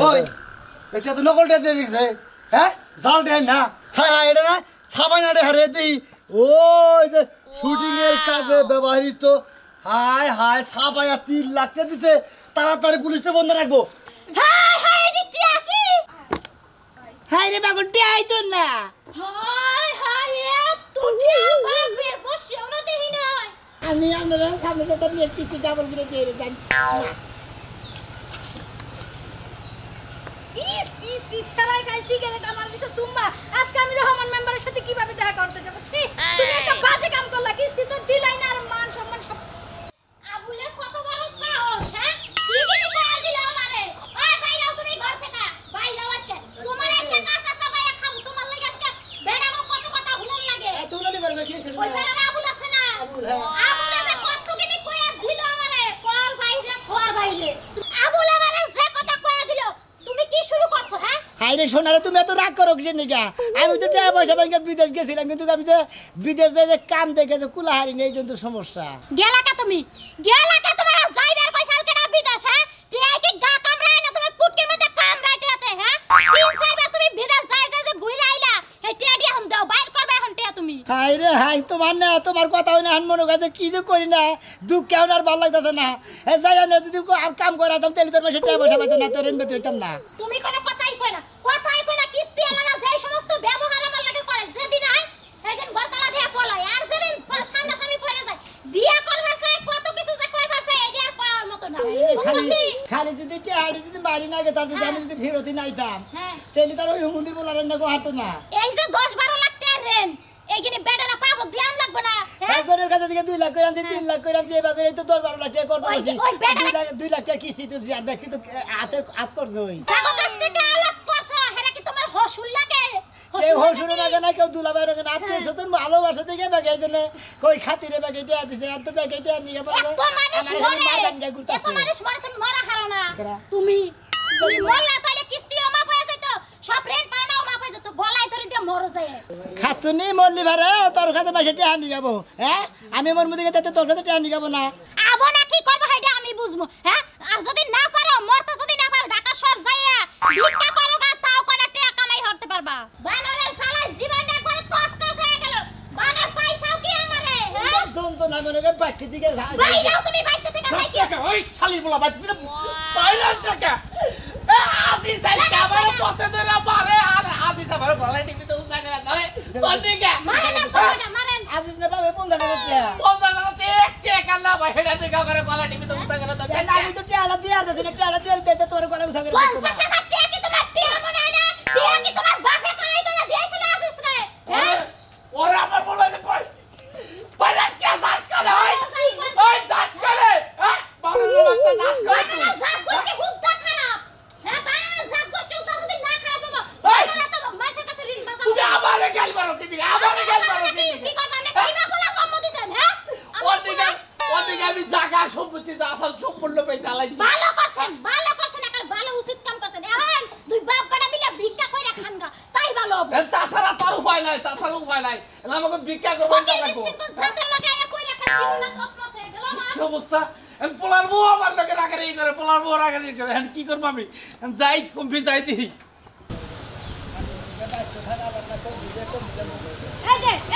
ওই এটা তো নকল টিয়া দিয়ে দিছে হ্যাঁ জাল টিয়া না হ্যাঁ হ্যাঁ এটা না ছাপাই না হারে দিই ওই যে শুটিং এর কাজে ব্যবহৃত হায় হায় ছাপাইয়া 3 লাখ টাকা দিছে তাড়াতাড়ি পুলিশে বন্ধ রাখবো হায় হায় রে টিয়া কি হায় রে পাগল টিয়া আইতো না হায় হায় এত টিয়া বাপের বসেও না দেখি নাই আমি আমরা সামনে তো নিয়ে কিছু ডাবল করে দিয়ে দেন সারাই খাই সিগারেট আমার দিছে সুম্মা আজকে আমি রহমান মেম্বারের সাথে কিভাবে দেখা করতে যাব ছি তুমি একটা বাজে কাম করলা কিস্তি তো দিলাই না আর মান সম্মান সব আবুলের কত বড় সাহস হ্যাঁ কি কি কইয়া দিলা আমারে ওই বাইরাও তুমি ঘর থেকে বাইরাও আজকে তোমার আজকে কাঁচা সাবাইয়া খাবো তোমার লাগি আজকে বেড়াবো কত কথা হুলন লাগে তুই নলি করবে কি শেষ ওই বেড়া আবুল আছে না আবুল আছে কত কি কইয়া দিল আমারে কল বাইরে সোয়ার বাইরে আবুল আমারে যে কথা কইয়া দিল তুমি কি শুরু করছো হ্যাঁ হাইরে সোনারে তুমি এত রাগ করো কিসের নিগা আমি তো টাকা পয়সা ব্যাংকে বিদেশ গেছিলাম কিন্তু আমি যে বিদেশ যে কাম দেখে যে কুলাহারি নেই জন্য সমস্যা গেলা কা তুমি তোমার যাইবার কই সাল কেডা বিদেশ হ্যাঁ টিআই কি গা কামড়ায় না তোমার পুটকির মধ্যে কামড়াইতে হ্যাঁ 3-4 বার তুমি বিদেশ যাই যে ঘুরে আইলা হে টিআই দি হন দাও বাইর করবে হন টিয়া তুমি হাইরে হাই তোমার না তোমার কথা হই না হান মনে কাছে কি যে করি না দুঃখ কেমন আর ভালো লাগতেছে না এ যাই না যদি আর কাম করাতাম তাহলে তোর মাসে টাকা পয়সা পাইতো না তোর এনবে হইতাম না তুমি কোনো কথাই কই না কিস্তি আলাদা যে সমস্ত ব্যবহার আমার লাগে করে যেদিন আই সেদিন বরতলা দিয়া পলাই আর যেদিন সামনাসামনি পড়ে যায় বিয়া করবাছে কত কিছু যে করবাছে এডি আর করার মত না খালি যদি টিয়াড়ি যদি মারি না গে তার যদি আমি যদি ফেরতি নাইতাম হ্যাঁ তাহলে তার ওই হুমুন্দি বলার না গো হাতো না এই যে 10-12 লাখ টাকা রেন এইখানে বেটারা পাবো ধ্যান লাগবে না একজনের কাছে থেকে 2 লাখ করে আনছি 3 লাখ করে আনছি এভাবে এই তো 10-12 লাখ টাকা করতে বলছি 2 লাখ টাকা কিস্তি তুলছি আর বাকি তো হাত করতে হই জাগো কাছ থেকে আলাপ করছো হেরা কি তোমার হসুল লাগে কেউ হসুল লাগে না কেউ দুলাভাই লাগে না আত্মীয় স্বজন ভালোবাসা দেখে বাকি এই জন্য কই খাতিরে বাকি টাকা দিছে এত বাকি টাকা নিয়ে বলে এত মানুষ মরে এত মানুষ মরে তুমি মরা হারো না তুমি মরলা তাহলে কিস্তি আমা পয়সা যাইত সব রেন্ট পাওনা আমা পয়সা তো গলায় ধরে দিয়ে মরো যায় খাতুনি মল্লি ভারে তোর কাছে মাসে টাকা নিয়ে যাবো হ্যাঁ আমি মোর মুদিকে যেতে তোর কাছে টাকা নিয়ে যাবো না আবো না কি করব সেটা আমি বুঝবো হ্যাঁ আর যদি না পারো মরতে যদি না পারো ঢাকা শহর যাইয়া ভিক্ষা করো গা তাও কোন টাকা কামাই করতে পারবা বানরের সালায় জীবন একবারে তছনছ হয়ে গেল বানর পয়সাও কি আমারে হ্যাঁ দন তো না মনে করে বাকি দিকে বাইরাও তুমি বাইতে থেকে যাইকে ওই শালি বলা বাকি দিকে বাইরে টাকা আদি সাইড ক্যামেরা পথে ধরে মারে আর আদি সাবার গলায় টিপিতে উঠা করে ধরে কোনদিকে মারেন না মারেন আজিজ না পাবে 50 টাকা টাকা বলদাতে এক টাকা না ভাই হেডা দিকে করে গলায় টিপিতে উঠা করে ধরে আমি তো টাকা দিয়ে আর দিলে টাকা দিয়ে দিতে তোর গলায় উঠা করে 50,000 টাকা কি তোমার টাকা মনে হয় না টাকা কি তোমার বাপে কামাই করে দিয়েছিল আসিস রে হ্যাঁ ওরা আমার বলে যে পয়সা কে দাস করে ওই দাস করে হ্যাঁ বাবার বাচ্চা দাস করে তুই জাত গোষ্ঠী খুব খারাপ হ্যাঁ বানানোর জাত গোষ্ঠী তো যদি না খারাপ হবো বানানো তো মাছের কাছে ঋণ বাঁচাও তুমি আমারে গাল মারো তুমি আমারে গাল মারো কি করবেন না কি না বলা জন্ম দিছেন হ্যাঁ ওদিকে আমি জায়গা সম্পত্তি আসল সম্পূর্ণ পে চালাইছি ভালো করছেন একটা ভালো উচিত কাম করছেন এখন দুই বাপ বেটা মিলে ভিক্ষা কইরা খানগা তাই ভালো হবে তাছাড়া তার উপায় নাই আমাকে ভিক্ষা করবেন না লাগবো জাতের লাগে আয়া কইরা খাচ্ছি না তছনছ হয়ে গেল না অবস্থা আমি পোলার বউ আমার লগে রাগারি করে পোলার বউ রাগারি করে এখন কি করব আমি যাই কমপি যাই দিই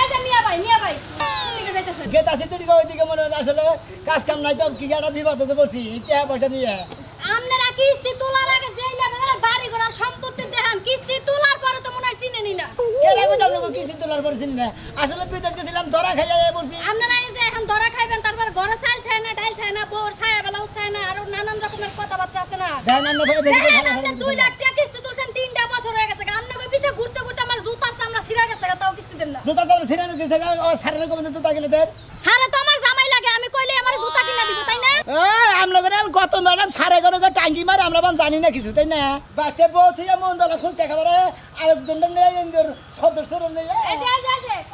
এই যে মিয়া ভাই কোনদিকে যাইতেছেন গেতাছি তুই ওইদিকে মনে হয় আসলে কাজ কাম নাই তো কি একটা বিপদে পড়ছি টাকা পয়সা নিয়ে আপনারা কিস্তি তোলার আগে যেই লাগে বাড়ি ঘর সম্পত্তি দেখান কিস্তি তোলার পরে তো মনে হয় চিনেনি না কে লাগো জানো কিস্তি তোলার পর চিনি না আসলে বিদেশ গেছিলাম ধরা খাইয়া যাই পড়ছি আপনারা এই যে এখন ধরা খাইবেন তারপর ঘরে চাল খায় না ডাল খায় না বোর ছায়া বেলাও খায় না আর নানান রকমের কথাবার্তা আছে না দেন আমরা ফেলে আপনি 2 লাখ টাকা কিস্তি তুলছেন 3টা বছর হয়ে গেছে আপনি কই পিছে ঘুরতে ঘুরতে আমার জুতার চামড়া ছিঁড়া গেছে তাও কিস্তি দেন না জুতা তো সিরানো গেছে ও সারের কমে জুতা কিনে দেন সারে তো আমার জামাই লাগে আমি কইলে আমার জুতা কিনা দিব তাই না আমরা কত ম্যাডাম সারে গেল টাঙ্গি মারে আমরা জানি না কিছু তাই না বাচ্চা বউ থেকে মন দলা খুঁজ দেখা পারে আরেকজন নেই সদস্য নেই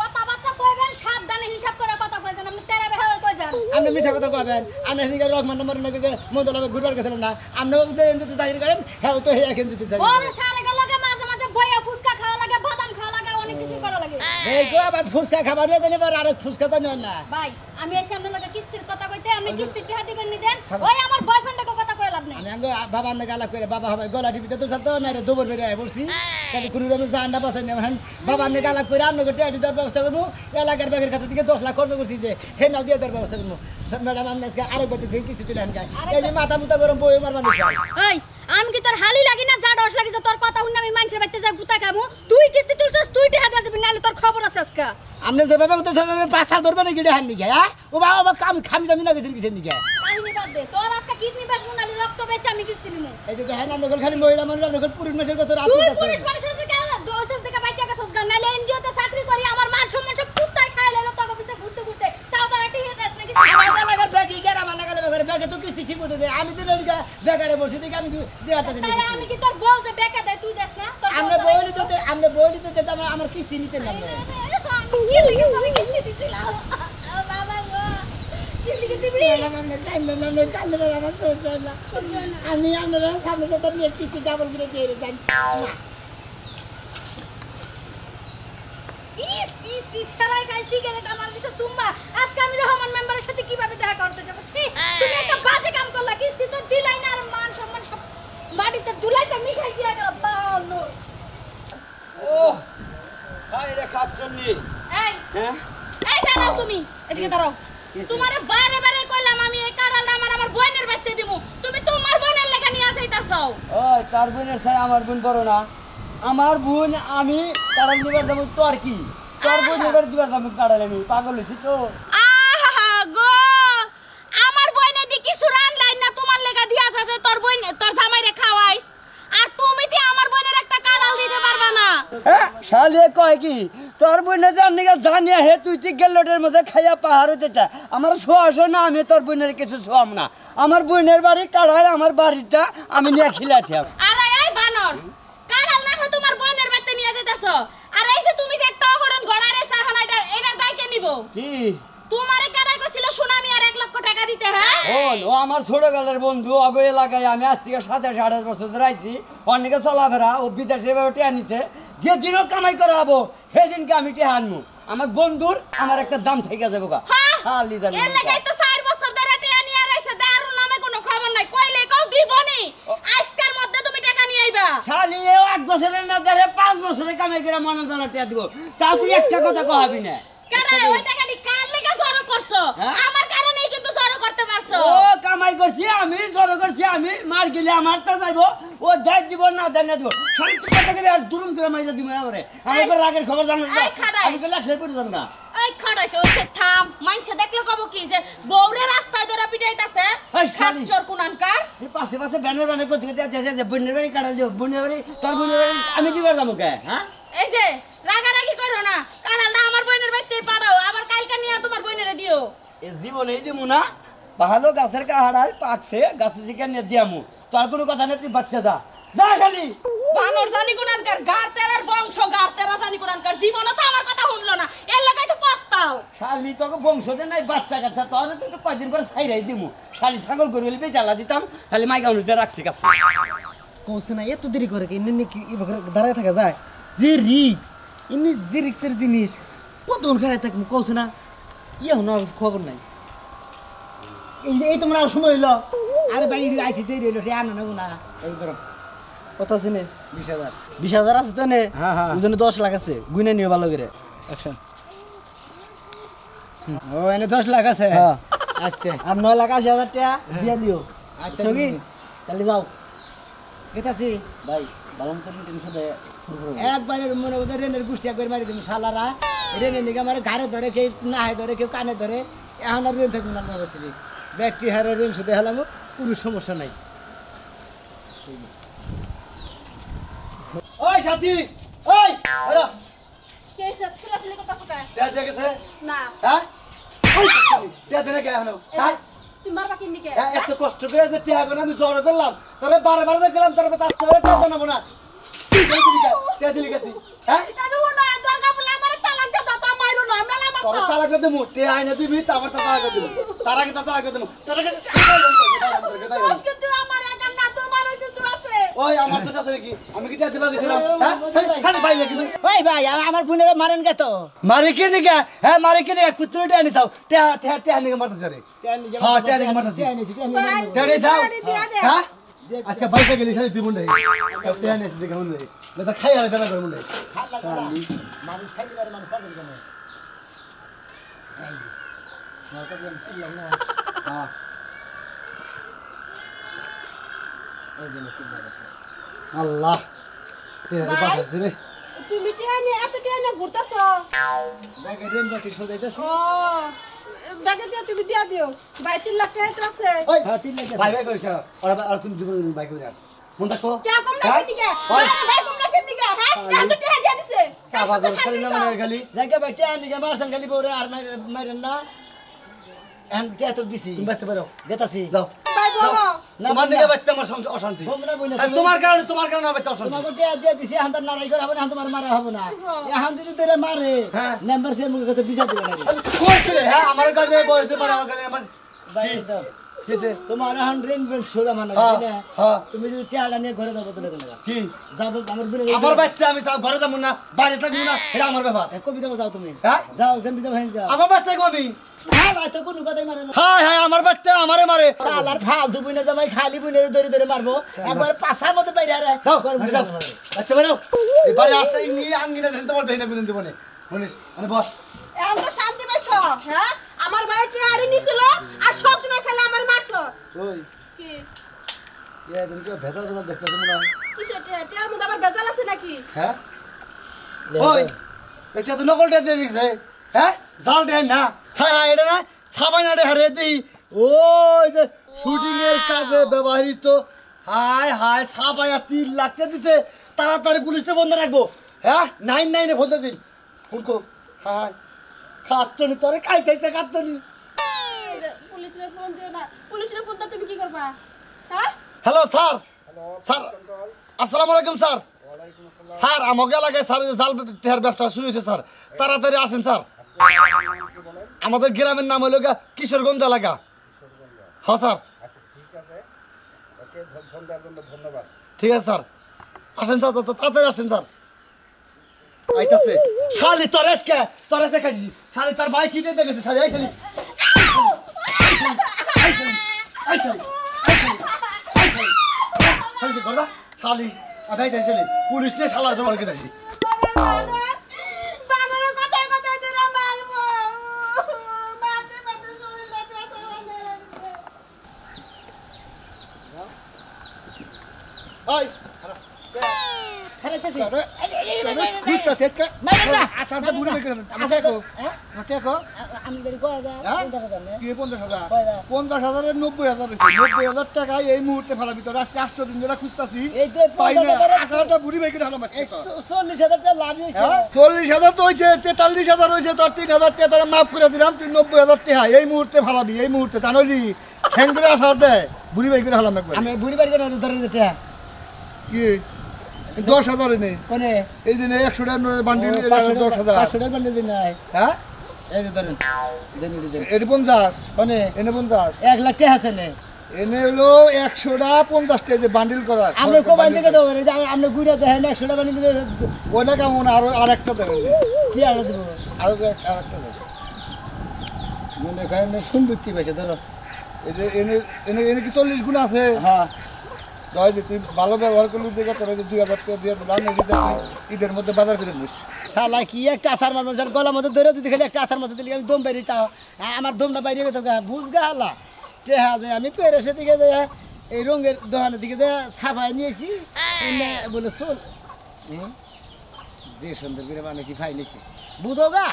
কথাবার্তা কইবেন সাবধানে হিসাব করে কথা কইবেন আপনি তেরা বেহা কই যান আপনি মিথ্যা কথা কবেন আমি এদিকে রহমান নম্বর নাকি যে মন দলা ঘুরবার গেছিলাম না আপনিও যদি এনজিতে চাকরি করেন হ্যাঁ তো হেয়া কেন দিতে চাই ওরে সারে গেল লাগে মাঝে মাঝে বইয়া ফুসকা খাওয়া লাগে বাদাম খাওয়া লাগে অনেক কিছু করা লাগে এই গো আবার ফুসকা খাবার নিয়ে দেন এবার আরেক ফুসকা তো না ভাই আমি এসে আপনার লাগে কিস্তির কথা কইতে আপনি কিস্তির টাকা দিবেন নি দেন ওই আমার বয়ফ্রেন্ডকে কথা কইলা লাভ নাই আমি আঙ্গো বাবা না গালা করে বাবা হবে গলা টিপিতে তো চলতো না রে দুবার বেরিয়ে বলছি তাহলে কোনো রকম জান না পাশে নেই বাবা না গালা করে আমি টেয়ারি দেওয়ার ব্যবস্থা করবো এলাকার ব্যাগের কাছে থেকে 10 লাখ খরচ করছি যে হে না দিয়ে দেওয়ার ব্যবস্থা করবো ম্যাডাম আমি আজকে আরেক বছর থেকে কিস্তি দিলেন গায়ে এই যে মাথা মুতা গরম বই মারবার ওই আমি কি তোর হালি লাগি না যা ডস লাগি যে তোর কথা শুনে আমি মানুষের বাড়িতে যাই গুতা খামু তুই কিস্তি তুলছস তুই টাকা দিয়ে যাবি নালে তোর খবর আছে আজকে আপনি যেভাবে তো পাঁচটা ধরবেন না গিয়ে হান নিকে হ্যাঁ ও বাবা আমি খামি যাবি না গেছেন কিসের নিকে কাহিনী বাদ দে তোর আজকে কিডনি বেচবো নালে রক্ত বেচে আমি কিস্তি নিমু এই যে দেখেন আমরা খালি মহিলা মানুষ আমরা পুরুষ মানুষের কথা রাত তুই পুলিশ মানুষের থেকে দোষের থেকে বাইচা গেছস গা নালে এনজিও তে চাকরি করি আমার মান সম্মান সব কুত্তায় খাই লাইলো তোর অফিসে ঘুরতে ঘুরতে তাও তোর একটা হিয়ে দেস না কিস্তি আমার লাগার ব্যাগই গেরা মানা গেলে ব্যাগে তো কিস্তি ঠিক মতো দে আমি তো লড়কা ব্যাগারে বসে দেখি আমি দেয়াটা দিই তাহলে আমি কি তোর বউ যে বেকা দেয় তুই দেস না তোর আমরা বইলি তো আমার কিস্তি নিতে না আমি কি লাগে তোর কিস্তি দিছিলাম বাবা গো কিস্তি দিবি আমি আমরা সামনে তো নিয়ে কিস্তি ডাবল করে দিয়ে যাই সারাই খাই সিগারেট আমার দিছে সুম্মা আজকে আমি রহমান মেম্বারের সাথে কিভাবে দেখা করতে যাব ছি তুমি একটা বাজে কাম করলা কিস্তি তো দিলাই না আর মান সম্মান সব বাড়িতে দুলাইতে মিশাই দিয়া গেল বানো ও হাই রে খাচ্ছন্নি এই হ্যাঁ এই দাঁড়াও তুমি এদিকে দাঁড়াও তোমারে বারে বারে কইলাম আমি এই কারালটা আমার বোনের বাড়িতে দিমু তুমি তোমার বোনের লেখা নিয়ে আসাইতাছো ওই তার বোনের ছাই আমার বোন বড় না আমার বোন আমি কাড়াল দিবার যাবো তোর কি তোর বোন এবার দিবার যাবো কাড়াল আমি পাগল হইছি তো আহা গো আমার বইনে দি কিছু রান্নাই না তোমার লেগা দিয়া আছে তোর বইন তোর জামাইরে খাওয়াইস আর তুমি কি আমার বইনের একটা কাড়াল দিতে পারবা না হ্যাঁ শালে কয় কি তোর বোনে জানি জানিয়া হে তুই তুই গেলোটের মধ্যে খাইয়া পাহাড় হইতে চা আমার শোয়াশো না আমি তোর বোনের কিছু শোয়াম না আমার বোনের বাড়ি কাড়াই আমার বাড়িটা আমি নিয়ে খিলাছি আরে এই বানর কাড়াল না হয় তোমার বইনের বাড়িতে নিয়ে যেতেছো আর এই যে তুমি যে একটা অঘটন ঘড়ারে সাহানা এটার দায় কে নিব কি তোমারে কাড়াই কইছিল সুনামি আর 1 লক্ষ টাকা দিতে হ্যাঁ ও আমার ছোটকালের বন্ধু অগো এলাকায় আমি আজ থেকে 27-28 বছর ধরে আইছি অনেকে চলাফেরা ও বিদেশে টিয়া নিচ্ছে যেদিনও কামাই করা হবো সেদিনকে আমি টিয়া আনবো আমার বন্ধুর আমার একটা দাম থেকে যাবো গা খালি জানি এর লাগাই তো 4 বছর ধরে টিয়া নিয়ে রাইছে দারু নামে কোনো খবর নাই কইলে কও দিবনি আজকের মধ্যে তুমি টাকা নিয়ে আইবা শালি এও 1 বছরের না ধরে 5 বছরে কামাই করে মনের বেলা টিয়া দিব তাও তুই একটা কথা কহাবি না কেন ওই টাকা নি কার লাগা জড়ো করছো আমার কারণেই কিন্তু জড়ো করতে পারছো ও কামাই করছি আমি জড়ো করছি আমি মার গেলে আমার তা যাইবো ও যাই দিব না দেন না দিব শালি তুই কথা কবি আর দুরুম করে মাইরা দিব এবারে আমি তো রাগের খবর জানো না আমি তো লাখ পড়ে যাম না এই খড়াইছ ওইছে থাম মানছে দেখলে কব কি যে বউরে রাস্তায় ধরে পিটাইতাছে সাচ্চর কুনানকার তুই পাশে পাশে ব্যানের করতে যে বন্যের বাড়ি কাটাল দিও বন্যের বাড়ি তোর বন্যের বাড়ি আমি দিবার যাবো কে হ্যাঁ এই যে রাগারাগি করো না কানালটা আমার বোনের বাড়িতে পাঠাও আবার কালকে নিয়ে তোমার বোনেরে দিও এ জীবনেই দিমু না ভালো গাছের কাহাড়ায় পাকছে গাছে থেকে নিয়ে দিয়ামু তোর কোনো কথা নেই তুই বাচ্চা যা যা খালি বানর জানি কুনানকার গার তেরার বংশ গার তেরা জানি কুনানকার জীবনে তো আমার কথা শুনলো না এর লাগাই তো পস্তাও শালি তোকে বংশতে নাই বাচ্চা কাচ্চা তোর তুই তো কয়দিন করে ছাইরাই দিমু শালি ছাগল গরু হলে বেচালা দিতাম খালি মাইকা অনুযায়ী রাখছি কাছে কৌছে না এত দেরি করে কি ইনি কি দাঁড়ায় থাকা যায় যে রিক্স ইনি যে রিক্সের জিনিস কতক্ষণ খারাপ থাকবো কৌছে না ইয়ে না খবর নাই এই তোমরা সময় হইল আরে ভাই আইতে দেরি হইলো রে আনো নেবো না এই ধরো কত আছে নে 20,000 20,000 আছে তো নে হ্যাঁ হ্যাঁ ওই জন্য 10 লাখ আছে গুইনা নিও ভালো করে আচ্ছা ও এনে 10 লাখ আছে হ্যাঁ আচ্ছা আর 9,80,000 টাকা দিয়া দিও আচ্ছা চকি তাহলে যাও গেতাছি ভাই বালম তো টেনশন দেয় একবারে মনে করতে রেনের গুষ্টি একবার মারি দিম শালারা রেনের নিকে আমার ঘাড়ে ধরে কেউ নাহে ধরে কেউ কানে ধরে এখন আর রেন থাকবো না বলছিলি ব্যাগটি হারে রেন শুধু হেলাম কোনো সমস্যা নাই ওই সাথী ওই ওরা কে সিলাসিলি করতাছ কা দেয়া দেখেছে না হ্যাঁ ওই দেয়া দেনে কে এখন হ্যাঁ তুই মারবা কিন্নি কে এত কষ্ট করে যে ত্যাগ আমি জ্বর করলাম তবে বারে বারে গেলাম তোর কাছে আসতে হবে ত্যাগ জানাবো না ত্যাগ দিলি কে তুই হ্যাঁ দাদু না দরকার পড়লে আমার তালাক দে তো মাইরো না মেলা তোর মারছো তালাক দে মু তে আইনা দিবি তারপর তালাক দে তার আগে তালাক দে তোর আগে আজকে তুই আমার একা না তো মারাই দিতে আছে ওই আমার তো সাথে কি আমি কি টিয়া দিবা দিছিলাম হ্যাঁ খালি বাইরে কিন্তু ওই ভাই আমার বোনের মারেন কে তো মারি কি নিকা হ্যাঁ মারি কি নিকা কুত্তরে টিয়া নি দাও টিয়া নিকা মারতেছ রে হ্যাঁ টিয়া নিকা মারতেছ টিয়া নি দাও হ্যাঁ আজকে বাইরে গেলি শালি তুই মুন্ডে টিয়া নি দেখে মুন্ডে না খাই আর দানা করে মুন্ডে মানুষ খাইতে পারে মানুষ পাগল কেন এই যে মালটা দিন কিনলাম না হ্যাঁ এই যে কিনলাম আছে আল্লাহ টিয়া নি বাঁচাছ রে তুমি টেনে এত টেনে ঘুরতাছ ব্যাগে রেন বাটি সজাইতাছি ব্যাগটা তুমি দিয়া দিও 2-3 লাখ টাকা তো আছে ওই হ্যাঁ 3 লাখ ভাই ভাই কইছ আর কোন জীবন বাইক কইরা মন থাকো কে কম না কিনি কে আরে ভাই কম না কিনি কে হ্যাঁ এত টাকা দিয়া দিছে সাফা করে খালি না মানে খালি জায়গা বাইটে আনিকে মারছান খালি বউরে আর মারেন না এম টিয়া তো দিছি তুমি বাঁচতে পারো গেতাছি যাও ভাই বাবা তোমার দিকে বাচ্চা আমার অশান্তি তোমরা বইনা আর তোমার কারণে বাচ্চা অশান্তি তোমাকে টিয়া দিয়ে দিছি এখন তার নারাই করে হবে না তোমার মারা হবে না এখন যদি তোরে মারে হ্যাঁ। নাম্বার সে মুখে কাছে বিচার দিবে না কই রে হ্যাঁ আমার কাছে বলতে পারে আমার কাছে আমার ভাই দাও কিসে তোমার এখন রেন বেন সোজা মানা হ্যাঁ, না হ্যাঁ। তুমি যদি টিয়াটা নিয়ে ঘরে যাবো তাহলে কেন কি যাবো আমার বোনের আমার বাচ্চা আমি তাও ঘরে যাবো না বাইরে থাকবো না এটা আমার ব্যাপার কবিতা যাও তুমি হ্যাঁ যাও যেমনি যাও হ্যাঁ যাও আমার বাচ্চা কবি হ্যাঁ ভাই তো কোনো কথাই মানে না হাই হাই আমার বাচ্চা আমারে মারে আর ফালতু বুনে জামাই খালি বুনের ধরে ধরে মারবো একবার পাছার মধ্যে বাইরে আরে দাও দাও বাচ্চা বেরো এবারে আসে নিয়ে আঙ্গিনা দেন তোমার দেই না কোন দিবনে মনিস মানে বস এখন তো শান্তি পাইছো হ্যাঁ আমার ভাই টেহারি নিছিল আর সব সময় খালি আমার মারছো ওই কি ইয়া তুমি কি ভেতর ভেতর দেখতেছ মনে হয় কিসের টেহার মধ্যে আবার বেজাল আছে নাকি হ্যাঁ ওই এটা তো নকলটা দিয়ে দিছে হ্যাঁ জাল দেন না হ্যাঁ হ্যাঁ এটা না ছাপাই না হারে দিই ওই যে শুটিং এর কাজে ব্যবহৃত হাই হাই ছাপাইয়া 3 লাখ টাকা দিছে তাড়াতাড়ি পুলিশে বন্ধ রাখবো হ্যাঁ 99 এ ফোন দিন ফোন কো হাই খাচ্ছনি তোরে খাই চাইছে খাচ্ছনি পুলিশের ফোন দিও না পুলিশের ফোন তুমি কি করবা হ্যাঁ হ্যালো স্যার স্যার আসসালামু আলাইকুম স্যার স্যার আমাকে এলাকায় স্যার যে জাল টেহার ব্যবসা শুরু হয়েছে স্যার তাড়াতাড়ি আসেন স্যার আমাদের গ্রামের নাম হলো কিশোরগঞ্জ এলাকা হ্যাঁ স্যার ঠিক আছে স্যার আসেন স্যার তাড়াতাড়ি আসেন স্যার আইতাছে শালি তরেসকে খাইছি শালি তার বাইক কিনে দেখেছে শালি এই শালি শালি করদা শালি আমি আইতাছি শালি পুলিশ নিয়ে শালার ধরে অড়কে দিছি বাজারে কথাই কথাই তোরা মারবো মারতে মারতে শরীরে ব্যথা বাঁধে ওই খাইতেছি আমি যদি কয় দাও কি 50,000 50,000 টাকা এই মুহূর্তে ফেলাবি তো আজকে 8 দিন ধরে খুঁজতাছি এই তো পাই না 50,000 আসাটা বুড়ি বাইকে ঢালাম 40,000 টাকা লাভ হয়েছে 40,000 তো হয়েছে 43,000 হয়েছে তোর 3,000 টাকা তোরা মাফ করে দিলাম তুই 90,000 টাকা এই মুহূর্তে ফেলাবি এই মুহূর্তে তা নইলি ঠ্যাং ধরে আসার দেয় বুড়ি বাইকে ঢালাম একবার আমি বুড়ি বাড়ি করে ধরে দিতে কি 10,000 নেই কোনে এই দিনে 100 টাকা বান্ডিল 10,000 500 টাকা বান্ডিল দিন নাই হ্যাঁ এই যে ধরেন দেন দেন এটি 50 কোনে এনে 50 1 লাখ টাকা আছে নে এনে হলো 100 টাকা 50 টাকা যে বান্ডিল করা আমরা কোবাই থেকে দেবো এই যে আমরা গুড়া দেখেন 100 টাকা বান্ডিল ওটা কেমন আর একটা দেবেন কি আলো দেবো আরো আরেকটা দেবেন মনে করেন সুন্দরতি পাইছে ধরো এই যে এনে এনে এনে কি 40 গুণ আছে হ্যাঁ দয় যে তুই ভালো ব্যবহার করলি দেখে তোর 2,000 টাকা দিয়ে দিলাম ঈদের মধ্যে বাজার করে নিস শালা কি একটা আসার মারবো গলার মধ্যে ধরে যদি খালি একটা আসার মধ্যে দিলে আমি দম বাইরে চাও আমার দমটা বাইরে গেছে বুঝ গা হালা টেহা যে আমি পেরেসের দিকে যে এই রঙের দোকানের দিকে যে ছাপাই নিয়েছি বলে চল যে সুন্দর করে বানিয়েছি ফাই নিয়েছি বুঝো গা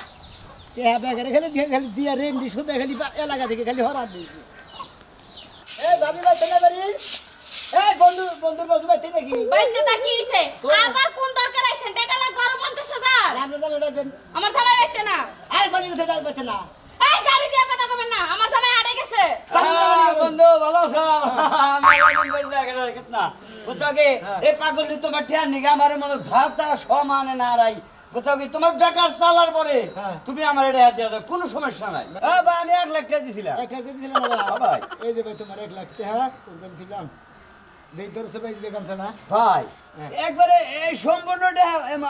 টেহা ব্যাগের খালি দিয়ে খালি দিয়া রেন্ডি শুধু খালি এলাকা থেকে খালি হরার দিয়েছি এই ভাবি ভাই চলে বাড়ি এই বন্ধুর বন্ধু ভাই নাকি বাইতে তাকি হইছে আবার কোন দরকার আইছেন টাকা লাগবে আরো 50,000 আমরা জামাই দেন আমার জামাই বাইতে না আরে কোন দিকে সেটা বাইতে না এই সারি দিয়া কথা কবেন না আমার জামাই আড়ে গেছে বন্ধু ভালো আছো বুঝছো কি এই পাগলি তোমার ঠেয়ার নিগে আমার মনে ঝাঁতা সমানে না রাই বুঝছো কি তোমার বেকার চালার পরে তুমি আমার এটা হাত দিয়ে দাও কোনো সমস্যা নাই বা আমি 1 লাখ টাকা দিছিলাম একটা দিয়েছিলাম বাবা ভাই এই যে ভাই তোমার 1 লাখ টাকা কোন দিয়েছিলাম দেই তোর সবাই দিলে গামছা না ভাই একবারে এই সম্পূর্ণটা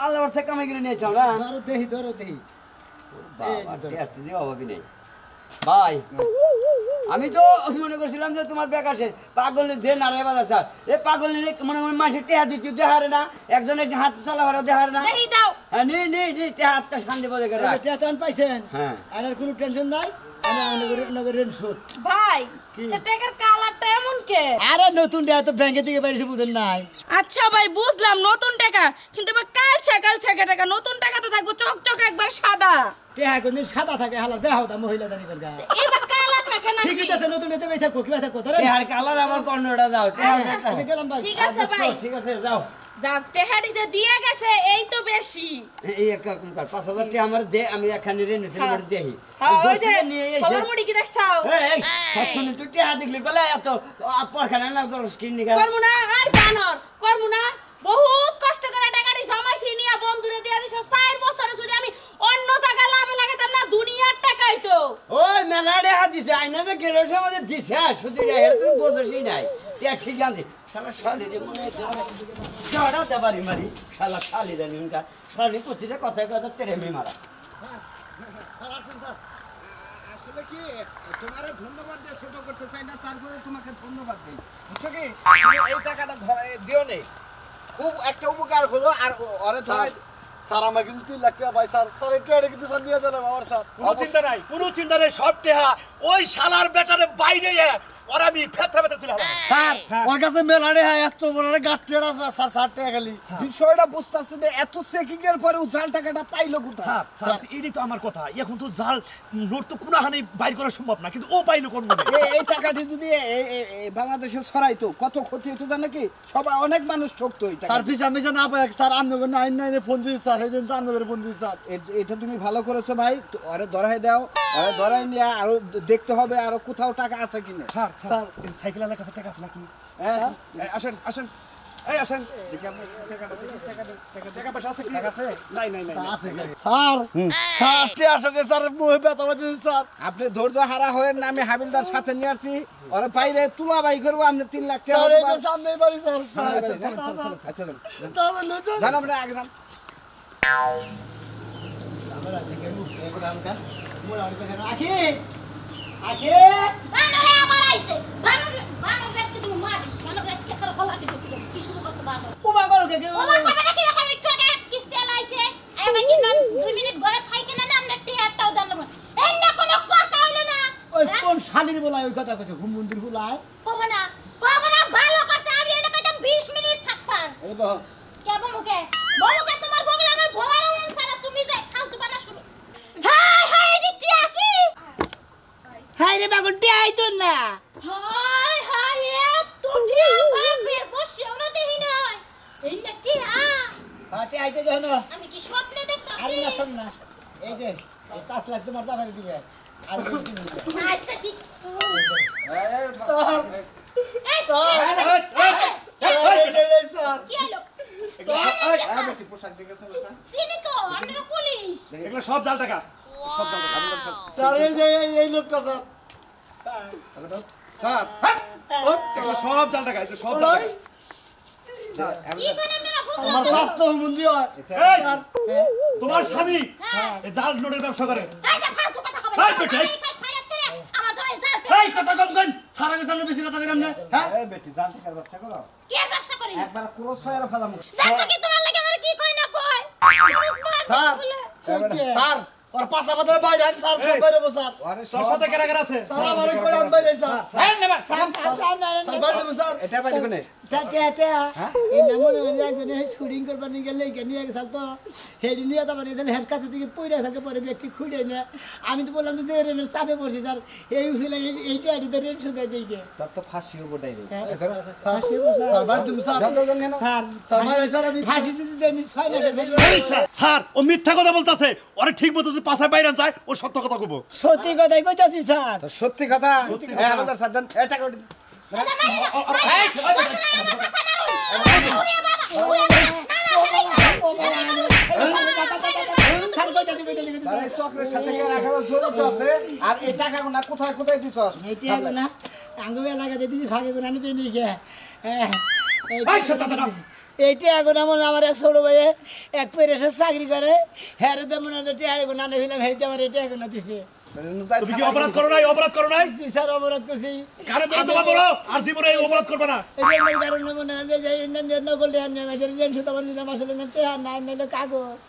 আল্লাহর থেকে কামাই করে নিয়েছ না ধরো দেহি বাবা টেস্ট দিয়ে অভাবই নেই ভাই আমি তো মনে করছিলাম যে তোমার বেকার শেষ পাগল যে নারে বাজা স্যার এই পাগল মনে মনে মাসে টেহা দিচ্ছি দেহারে না একজন একটি হাত চালা ভাড়া দেহারে না দেহি দাও হ্যাঁ নি হাতটা শান্তি বজায় করে রাখ এটা তো পাইছেন হ্যাঁ আর কোনো টেনশন নাই আমি নগরের সুদ ভাই তো টাকার কালারটা এমন কে আরে নতুন টাকা তো ব্যাংকে থেকে পাইছে বুঝেন নাই আচ্ছা ভাই বুঝলাম নতুন টাকা কিন্তু এবার কাল ছেকা টাকা নতুন টাকা তো থাকবো চকচক একবার সাদা টাকা কোনদিন সাদা থাকে হালা দেখা হতা মহিলা দানি করগা এবার কালা থাকে না ঠিকই আছে নতুন এতে বেচা কোকি বেচা কত রে টেহার কালার আবার কর্ণটা দাও আগে গেলাম ভাই ঠিক আছে ভাই ঠিক আছে যাও যাক টেহারি যে দিয়ে গেছে এই তো বেশি এই এক রকম কর 5000 টাকা আমার দে আমি এখানে রেন্ট সেলিব্রেট দেই হ্যাঁ ওই যে নিয়ে এসে কলর মুড়ি কি দেখছাও এই হচ্ছনি তুই টাকা দেখলি বলে এত পরখানা না তোর স্কিন নিগা করমু না আর বানর করমু না বহুত কষ্ট করে টাকাটি জমাইছি নিয়া বন্ধুরে দিয়া দিছ 4 বছরে যদি আমি অন্য জায়গা লাভে লাগাতাম না দুনিয়ার টাকাই তো ওই মেলাড়ে হাত দিছে আইনা যে গেরোস আমাদের দিছে শুধু এটা তুই বোঝসই নাই টিয়া ঠিক আছে শালা শালি রে মনে ছাড়া দেবারি মারি শালা শালি জানি উনকা শালি প্রতিটা কথায় কথা তেরে মে মারা স্যার আসেন স্যার আসলে কি তোমারে ধন্যবাদ দিয়ে ছোট করতে চাই না তারপরে তোমাকে ধন্যবাদ দেই বুঝছো কি এই টাকাটা দিও নেই খুব একটা উপকার হলো আর ওরে ধরে স্যার আমার কিন্তু 3 লাখ টাকা ভাই স্যার স্যার এটা কিন্তু স্যার নিয়ে দেন আমার স্যার কোনো চিন্তা নাই সব টেহা ওই শালার বেটারে বাইরে ওর আমি ফেতরা তুলে হলাম স্যার ওর কাছে মেলাড়ে এত বড় গাট্টের আছে স্যার 60 টাকা খালি বিষয়টা বুঝতাছ না এত চেকিং এর পরে উজাল টাকাটা পাইলো কোথায় স্যার এটাই তো আমার কথা এখন তো জাল নোট তো কোনাহানি বাইর করা সম্ভব না কিন্তু ও পাইলো কোন এই টাকাটি যদি বাংলাদেশে ছড়াইতো কত ক্ষতি হতো জানো কি সবাই অনেক মানুষ ঠকতো এই টাকা স্যার দিশা মিশা না পায় স্যার আমনগর 99 ফোন দিই স্যার এই জন্য আমনগর ফোন দিই স্যার এটা তুমি ভালো করেছো ভাই আরে ধরাই দাও আরে ধরাই নিয়ে আরো দেখতে হবে আরো কোথাও টাকা আছে কিনা স্যার স্যার সাইকেলের কাছে টাকা আছে নাকি হ্যাঁ আসেন আসেন এই আসেন টাকা পয়সা আছে কি নাই আছে স্যার স্যার তে আসলে স্যার মোহে ব্যথা বাজে স্যার আপনি ধৈর্য হারা হয়েন না আমি হাবিলদার সাথে নিয়ে আসছি ওরে পাইলে তুলা বাই করবো আপনি 3 লাখ টাকা স্যার এই তো সামনেই বাড়ি স্যার স্যার আচ্ছা জানো জান আমরা আগে যান আমরা থেকে মুখে গ্রামকার মোরা ওর কাছে আখি আখি বানরে আবার আইছে বানর বেশি তুমি মারি বানর বেশি করে ফলাটি দিতে কি শুরু করছে বানর উমা করো কে ও মা করে কি করে একটু আগে কিস্তি আইছে আগে কি 2 মিনিট ঘরে থাইকে না আমরা টিয়ারটাও জানলাম এই না কোনো কথা হইলো না ওই কোন শালির বলাই ওই কথা কইছে হুম মন্দির বলাই কবে না ভালো করছে আমি এটা কইতাম 20 মিনিট থাকতাম এ বাহ কেবো মুখে বলুকে তোমার বগলে আমার ভোলার অনুসারে তুমি যে ফালতু বানা শুরু হাই হাই এটি টিয়া কি হাই রে বাগুটি আইতো না হাই হাই এ তুই বাপের বসেও না দেহি নাই এই না টিয়া হাতে আইতে জানো আমি কি স্বপ্নে আরে দেখতাছি না শোন না এই যে 5 লাখ তোমার বাবা দিবে আর আচ্ছা ঠিক স্যার এই স্যার কি হলো পোশাক দেখে চলো না চিনি তো আমরা পুলিশ এগুলো সব জাল টাকা সব জাল টাকা স্যার এই যে এই লোকটা স্যার স্যার এগুলো সব জাল টাকা এই যে সব জাল টাকা কি করে আমরা বুঝলাম আমার স্বাস্থ্য হুমুন্দি হয় এই, তোমার স্বামী এই জাল নোটের ব্যবসা করে এই যে ফালতু কথা কবে এই, বেটি, এই। খারাপ করে আমার জামাই যাও এই কথা কম কই সারা কে সামনে বেশি কথা কইরাম না হ্যাঁ এই বেটি জান টাকার ব্যবসা করো কি আর ব্যবসা করি একবার ক্রস ফায়ার ফেলাম দেখছো কি তোমার লাগে আমার কি কই না কই স্যার ওর পাশা পাতার বাইরে আন স্যার সব বাইরে বসো স্যার আরে তোর সাথে কেনা কেনা আছে স্যার আমার কই আম বাইরে স্যার স্যার বাইরে বসো স্যার এটা বাইরে কোনে টাটা এই নামন একজন শুটিং করবার নিয়ে গেলে নিয়ে গেছাল তো হেডি নিয়ে তারপরে হেড কাছে থেকে পয়রা থাকে পরে ব্যক্তি খুঁড়ে না আমি তো বললাম যে রেনের চাপে পড়ছি স্যার এই উচিলে এইটা আডিতে রেন শুকাই দিকে তোর তো ফাঁসি হবো ডাইরেক্ট স্যার বাইরে তুমি স্যার স্যার স্যার বাইরে স্যার আমি ফাঁসি যদি দেন 6 মাসের বেশি স্যার ও মিথ্যা কথা বলতাছে ওরে ঠিক মতো যদি পাছায় বাইরে যায় ও সত্য কথা কইবো সত্যি কথাই কইতাছি স্যার সত্যি কথা হ্যাঁ আমাদের সাথে এই টাকা চক্রের সাথে রাখার জরুরত আছে আর এই টাকা না কোথায় কোথায় দিছস এইটা না আঙ্গুবে লাগাতে দিছি ভাগে করে আনিতে নিয়ে এই সত্য দাদা এইটা এখন আমার এক ছোট ভাইয়ে এক পেরেসের চাকরি করে হ্যাঁ রে মনে হয় টিয়া এখন আনে দিলাম হেঁটে আমার এটা এখন দিছে তুমি কি অপরাধ করো নাই জি স্যার অপরাধ করছি কারে ধরে তোমার বলো আর জীবনে এই অপরাধ করবে না রেলের কারণে মনে হয় যে নকল টিয়া নিয়ে আসলে রেল সুতো আমার দিলাম আসলে না টিয়া না নিলে কাগজ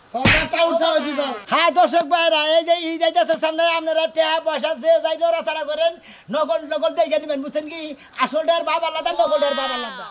হ্যাঁ দর্শক ভাইরা এই যে ই যাইতেছে সামনে আপনারা টিয়া পয়সা যে যাই নড়াচড়া করেন নকল দেখে নেবেন বুঝছেন কি আসলটার বাবা আলাদা নকলটার বাবা আলাদা